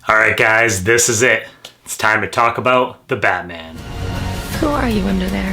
Alright guys, this is it. It's time to talk about the Batman. Who are you under there?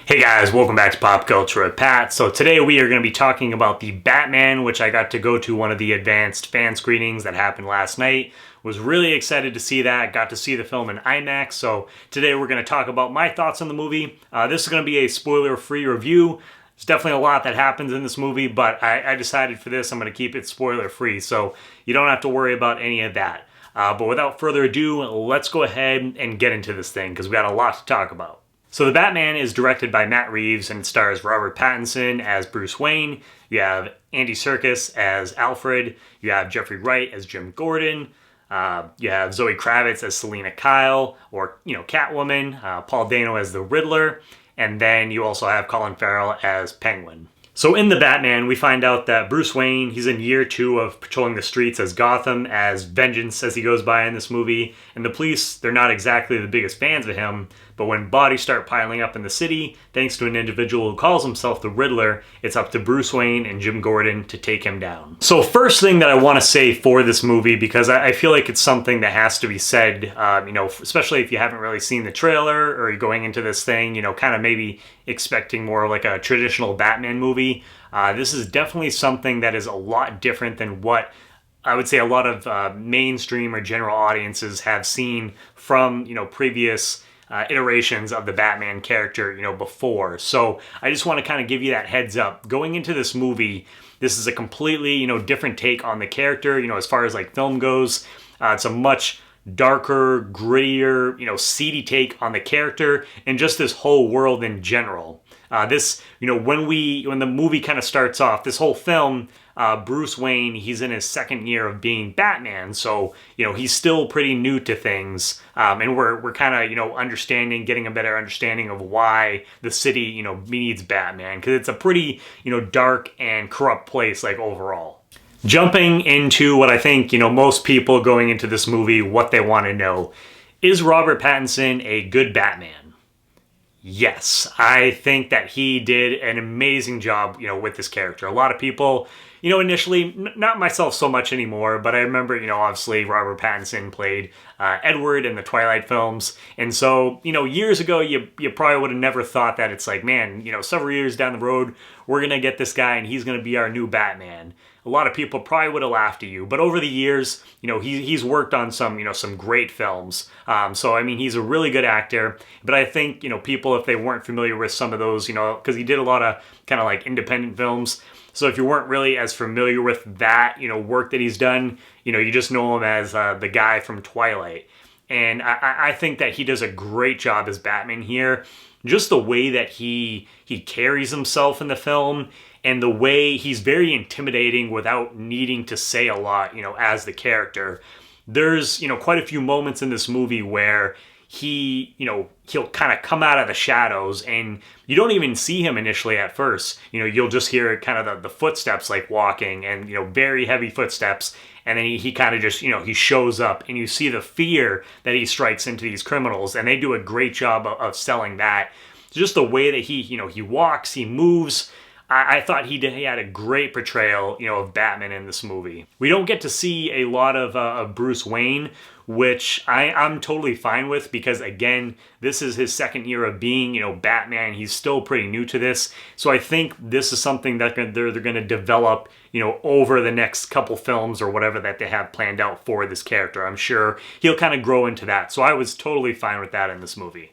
Hey guys, welcome back to Pop Culture with Pat. So today we are going to be talking about the Batman, which I got to go to one of the advanced fan screenings that happened last night. Was really excited to see that. Got to see the film in IMAX. So today we're going to talk about my thoughts on the movie. This is going to be a spoiler-free review. There's definitely a lot that happens in this movie, but I decided for this I'm going to keep it spoiler-free, so you don't have to worry about any of that. But without further ado, let's go ahead and get into this thing, because we got a lot to talk about. So The Batman is directed by Matt Reeves and stars Robert Pattinson as Bruce Wayne. You have Andy Serkis as Alfred. You have Jeffrey Wright as Jim Gordon. You have Zoe Kravitz as Selina Kyle, or, Catwoman. Paul Dano as the Riddler. And then you also have Colin Farrell as Penguin. So in The Batman, we find out that Bruce Wayne, he's in year 2 of patrolling the streets as Gotham, as Vengeance as he goes by in this movie. And the police, they're not exactly the biggest fans of him, but when bodies start piling up in the city, thanks to an individual who calls himself the Riddler, it's up to Bruce Wayne and Jim Gordon to take him down. So first thing that I want to say for this movie, because I feel like it's something that has to be said, especially if you haven't really seen the trailer or you're going into this thing, kind of maybe expecting more like a traditional Batman movie. This is definitely something that is a lot different than what I would say a lot of mainstream or general audiences have seen from, previous iterations of the Batman character, before. So I just want to kind of give you that heads up. Going into this movie, this is a completely, different take on the character, as far as like film goes. It's a much darker, grittier, seedy take on the character and just this whole world in general. When the movie kind of starts off, this whole film, Bruce Wayne, he's in his second year of being Batman, so, he's still pretty new to things, and we're kind of, getting a better understanding of why the city, needs Batman, because it's a pretty, dark and corrupt place, like, overall. Jumping into what I think, most people going into this movie, what they want to know. Is Robert Pattinson a good Batman? Yes, I think that he did an amazing job, with this character. A lot of people, initially, not myself so much anymore, but I remember, obviously Robert Pattinson played Edward in the Twilight films. And so, years ago, you probably would have never thought that it's like, man, several years down the road, we're going to get this guy and he's going to be our new Batman. A lot of people probably would have laughed at you, but over the years, he's worked on some great films. So, I mean, he's a really good actor, but I think, people, if they weren't familiar with some of those, because he did a lot of kind of like independent films. So if you weren't really as familiar with that, work that he's done, you just know him as the guy from Twilight. And I think that he does a great job as Batman here. Just the way that he carries himself in the film, and the way he's very intimidating without needing to say a lot, as the character. There's, quite a few moments in this movie where he'll kind of come out of the shadows and you don't even see him initially at first. You'll just hear kind of the footsteps like walking and, very heavy footsteps. And then he kind of just, he shows up and you see the fear that he strikes into these criminals. And they do a great job of selling that. Just the way that he walks, he moves. I thought he had a great portrayal, of Batman in this movie. We don't get to see a lot of Bruce Wayne, which I'm totally fine with because, again, this is his second year of being, Batman. He's still pretty new to this. So I think this is something that they're going to develop, over the next couple films or whatever that they have planned out for this character. I'm sure he'll kind of grow into that. So I was totally fine with that in this movie.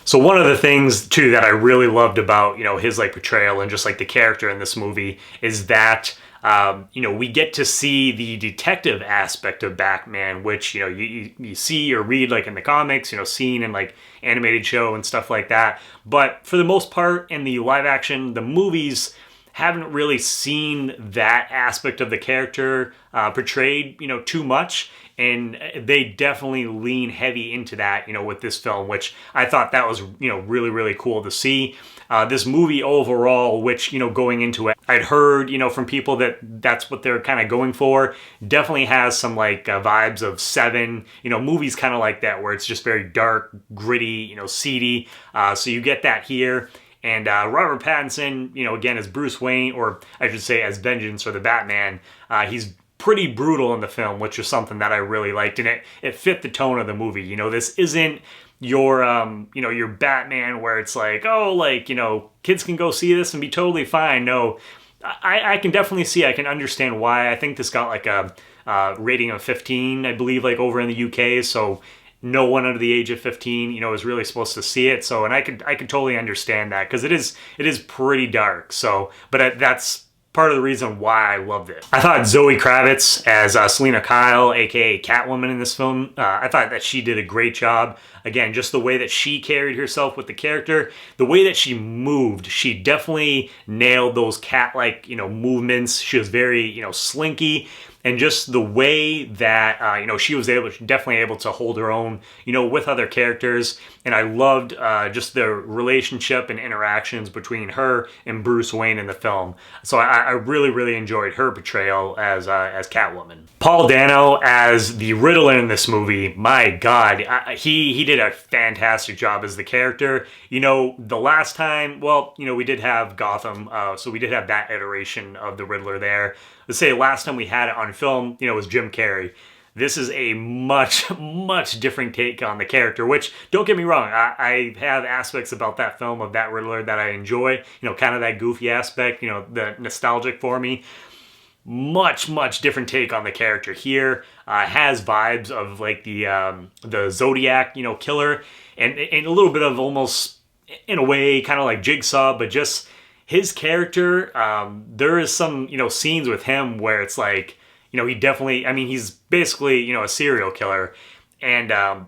So one of the things, too, that I really loved about, his, portrayal and just, the character in this movie is that, we get to see the detective aspect of Batman, which, you see or read, in the comics, seen in, animated show and stuff like that. But for the most part, in the live action, the movies haven't really seen that aspect of the character portrayed, too much. And they definitely lean heavy into that, with this film, which I thought that was, really, really cool to see. This movie overall, which, going into it, I'd heard, from people that that's what they're kind of going for, definitely has some, vibes of Seven, movies kind of like that, where it's just very dark, gritty, seedy. So you get that here. And Robert Pattinson, again, as Bruce Wayne, or I should say as Vengeance or the Batman, he's pretty brutal in the film, which is something that I really liked, and it fit the tone of the movie. This isn't your your Batman where it's like, oh, like, kids can go see this and be totally fine. No, I can definitely see, I can understand why. I think this got like a rating of 15, I believe, like over in the UK. So no one under the age of 15, is really supposed to see it. So, and I could totally understand that, because it is pretty dark. So, but that's part of the reason why I loved it. I thought Zoe Kravitz as Selina Kyle, aka Catwoman, in this film, I thought that she did a great job. Again, just the way that she carried herself with the character, the way that she moved, she definitely nailed those cat-like, movements. She was very, slinky. And just the way that, she was definitely able to hold her own, with other characters. And I loved just the relationship and interactions between her and Bruce Wayne in the film. So I really, really enjoyed her portrayal as Catwoman. Paul Dano as the Riddler in this movie, my God, he did a fantastic job as the character. The last time, well, we did have Gotham, so we did have that iteration of the Riddler there. Let's say last time we had it on film, was Jim Carrey. This is a much, much different take on the character, which, don't get me wrong, I have aspects about that film, of that Riddler, that I enjoy, kind of that goofy aspect, the nostalgic for me. Much, much different take on the character here. Has vibes of like the Zodiac, killer, and a little bit of almost, in a way, kind of like Jigsaw, but just his character. There is some, scenes with him where it's like, he definitely, he's basically, a serial killer. And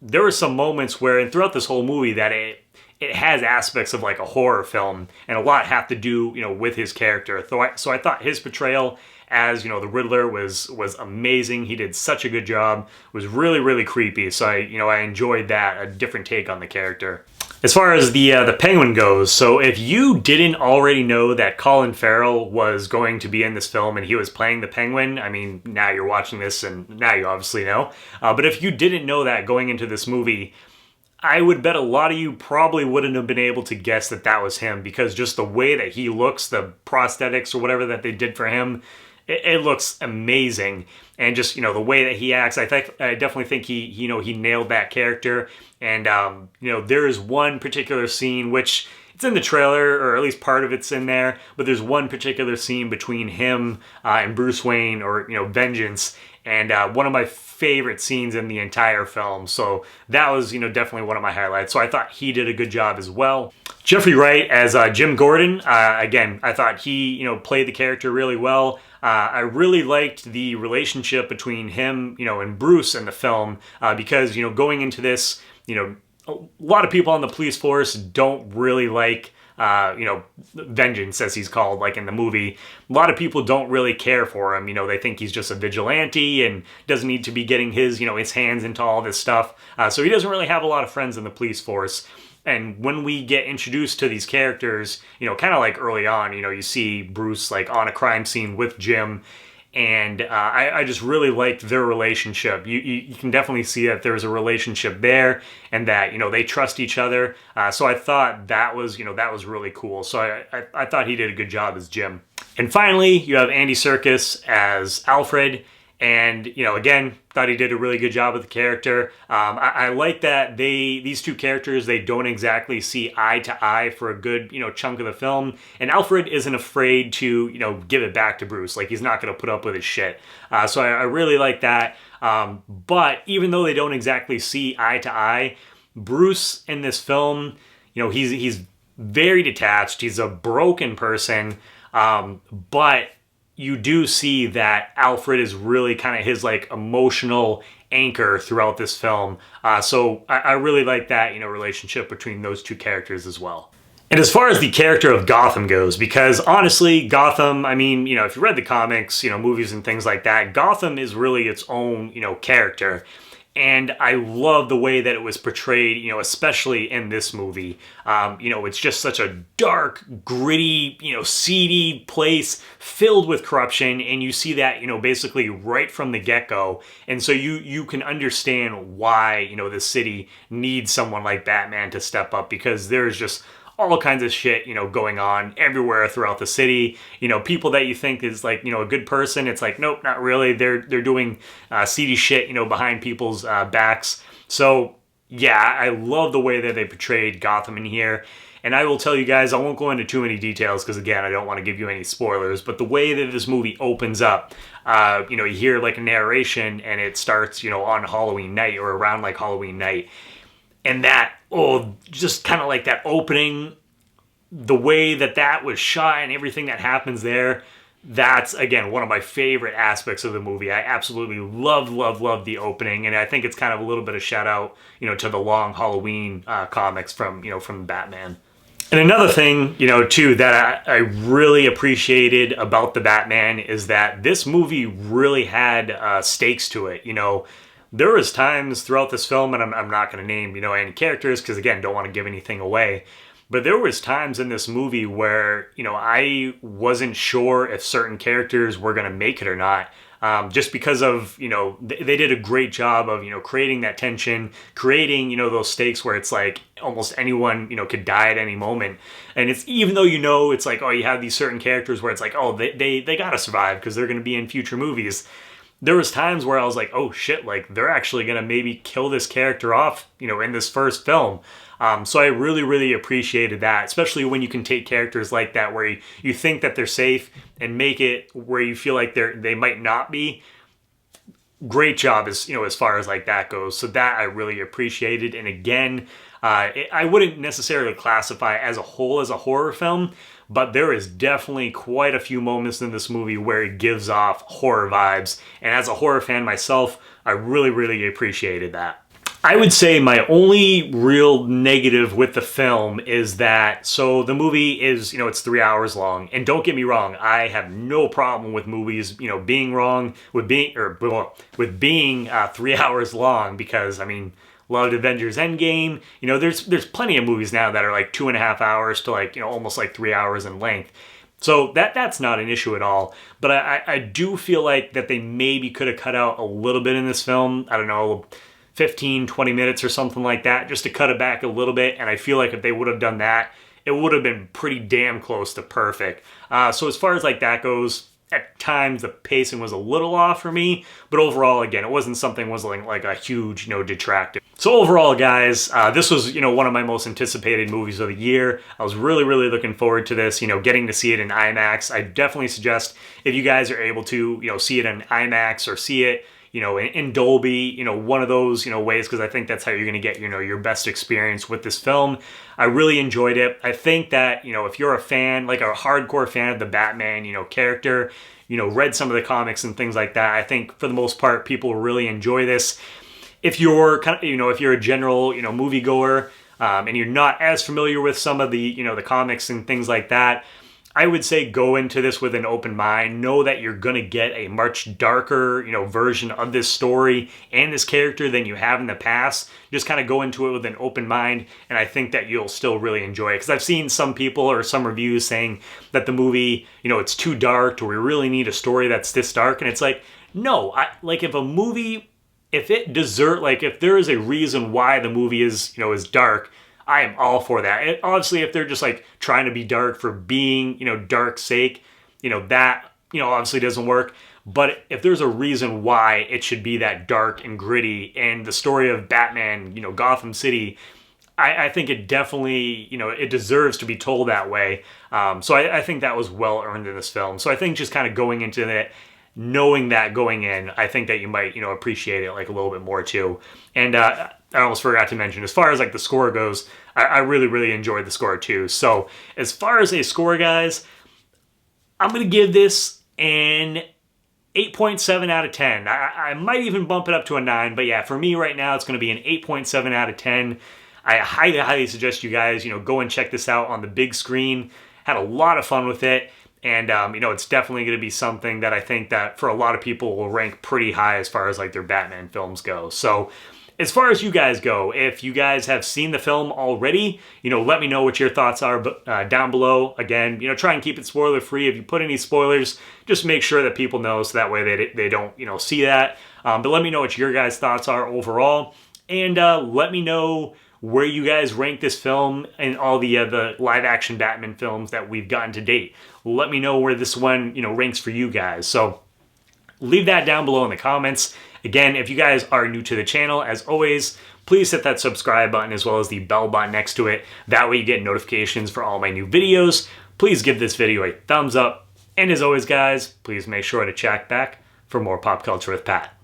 there were some moments where, and throughout this whole movie, that it has aspects of like a horror film, and a lot have to do, with his character. So I thought his portrayal as, the Riddler was amazing. He did such a good job. It was really, really creepy. So I enjoyed that, a different take on the character. As far as the Penguin goes, so if you didn't already know that Colin Farrell was going to be in this film and he was playing the Penguin, now you're watching this and now you obviously know. But if you didn't know that going into this movie, I would bet a lot of you probably wouldn't have been able to guess that that was him, because just the way that he looks, the prosthetics or whatever that they did for him, it looks amazing. And just, the way that he acts, I definitely think he nailed that character. And, there is one particular scene, which it's in the trailer, or at least part of it's in there, but there's one particular scene between him and Bruce Wayne, or, Vengeance, and one of my favorite scenes in the entire film. So that was, definitely one of my highlights. So I thought he did a good job as well. Jeffrey Wright as Jim Gordon, again, I thought he, played the character really well. I really liked the relationship between him, and Bruce in the film, because, going into this, a lot of people on the police force don't really like, Vengeance, as he's called, like in the movie. A lot of people don't really care for him. They think he's just a vigilante and doesn't need to be getting his, his hands into all this stuff. So he doesn't really have a lot of friends in the police force. And when we get introduced to these characters, kind of like early on, you see Bruce like on a crime scene with Jim. And I just really liked their relationship. You can definitely see that there's a relationship there, and that, they trust each other. So I thought that was really cool. So I thought he did a good job as Jim. And finally, you have Andy Serkis as Alfred. And, again, thought he did a really good job with the character. I like that these two characters, they don't exactly see eye to eye for a good, chunk of the film. And Alfred isn't afraid to, give it back to Bruce. Like, he's not going to put up with his shit. So I really like that. But even though they don't exactly see eye to eye, Bruce in this film, he's very detached. He's a broken person. But you do see that Alfred is really kind of his like emotional anchor throughout this film. So I really like that, relationship between those two characters as well. And as far as the character of Gotham goes, because honestly, Gotham, if you read the comics, movies and things like that, Gotham is really its own, character. And I love the way that it was portrayed, especially in this movie. It's just such a dark, gritty, seedy place filled with corruption. And you see that, basically right from the get-go. And so you can understand why, the city needs someone like Batman to step up, because there's just all kinds of shit, going on everywhere throughout the city. People that you think is like, a good person, it's like, nope, not really. They're doing seedy shit, behind people's backs. So yeah, I love the way that they portrayed Gotham in here. And I will tell you guys, I won't go into too many details because, again, I don't want to give you any spoilers. But the way that this movie opens up, you hear like a narration and it starts, on Halloween night or around like Halloween night. And that, just kind of like that opening, the way that was shot and everything that happens there, that's, again, one of my favorite aspects of the movie. I absolutely love the opening. And I think it's kind of a little bit of shout out, to the Long Halloween comics from Batman. And another thing, too, that I really appreciated about the Batman is that this movie really had stakes to it. There was times throughout this film, and I'm not going to name, any characters because, again, don't want to give anything away. But there was times in this movie where, I wasn't sure if certain characters were going to make it or not. Just because of, they did a great job of, creating that tension, creating, those stakes where it's like almost anyone, could die at any moment. And it's, even though, it's like, you have these certain characters where it's like, they got to survive because they're going to be in future movies. There was times where I was like, oh shit, like they're actually going to maybe kill this character off, in this first film. So I really appreciated that, especially when you can take characters like that where you think that they're safe and make it where you feel like they might not be. Great job as far as like that goes. So that I really appreciated. And again, I wouldn't necessarily classify as a whole as a horror film, but there is definitely quite a few moments in this movie where it gives off horror vibes. And as a horror fan myself, I really appreciated that. I would say my only real negative with the film is that, so the movie is, it's 3 hours long, and don't get me wrong, I have no problem with movies, being wrong, with being 3 hours long, because, loved Avengers Endgame, there's plenty of movies now that are like 2.5 hours to like, almost like 3 hours in length. So that's not an issue at all. But I do feel like that they maybe could have cut out a little bit in this film. I don't know, 15, 20 minutes or something like that, just to cut it back a little bit. And I feel like if they would have done that, it would have been pretty damn close to perfect. So as far as like that goes, at times the pacing was a little off for me, but overall, again, it wasn't something was like a huge, detractor. So overall, guys, this was, one of my most anticipated movies of the year. I was really looking forward to this, getting to see it in IMAX. I definitely suggest if you guys are able to, see it in IMAX or see it, in Dolby, one of those, ways, because I think that's how you're going to get, your best experience with this film. I really enjoyed it. I think that, if you're a fan, like a hardcore fan of the Batman, character, read some of the comics and things like that, I think for the most part, people really enjoy this. If you're kind of, if you're a general, moviegoer, and you're not as familiar with some of the, the comics and things like that, I would say go into this with an open mind. Know that you're going to get a much darker, version of this story and this character than you have in the past. Just kind of go into it with an open mind, and I think that you'll still really enjoy it. Because I've seen some people or some reviews saying that the movie, it's too dark, or we really need a story that's this dark. And it's like, no, if a movie, if there is a reason why the movie is, is dark, I am all for that. Obviously, if they're just like trying to be dark for being, dark's sake, that, obviously doesn't work. But if there's a reason why it should be that dark and gritty, and the story of Batman, Gotham City, I think it definitely, it deserves to be told that way. So I think that was well earned in this film. So I think just kind of going into it, knowing that going in, I think that you might, appreciate it like a little bit more too. And I almost forgot to mention, as far as like the score goes, I really enjoyed the score too. So as far as a score, guys, I'm going to give this an 8.7 out of 10. I might even bump it up to a 9, but yeah, for me right now, it's going to be an 8.7 out of 10. I highly suggest you guys, go and check this out on the big screen. Had a lot of fun with it. And, it's definitely going to be something that I think that for a lot of people will rank pretty high as far as like their Batman films go. So as far as you guys go, if you guys have seen the film already, let me know what your thoughts are down below. Again, try and keep it spoiler free. If you put any spoilers, just make sure that people know so that way they don't, see that. But let me know what your guys' thoughts are overall. And let me know where you guys rank this film and all the live action Batman films that we've gotten to date. Let me know where this one, ranks for you guys. So leave that down below in the comments. Again, if you guys are new to the channel, as always, please hit that subscribe button as well as the bell button next to it. That way you get notifications for all my new videos. Please give this video a thumbs up. And as always, guys, please make sure to check back for more Pop Culture with Pat.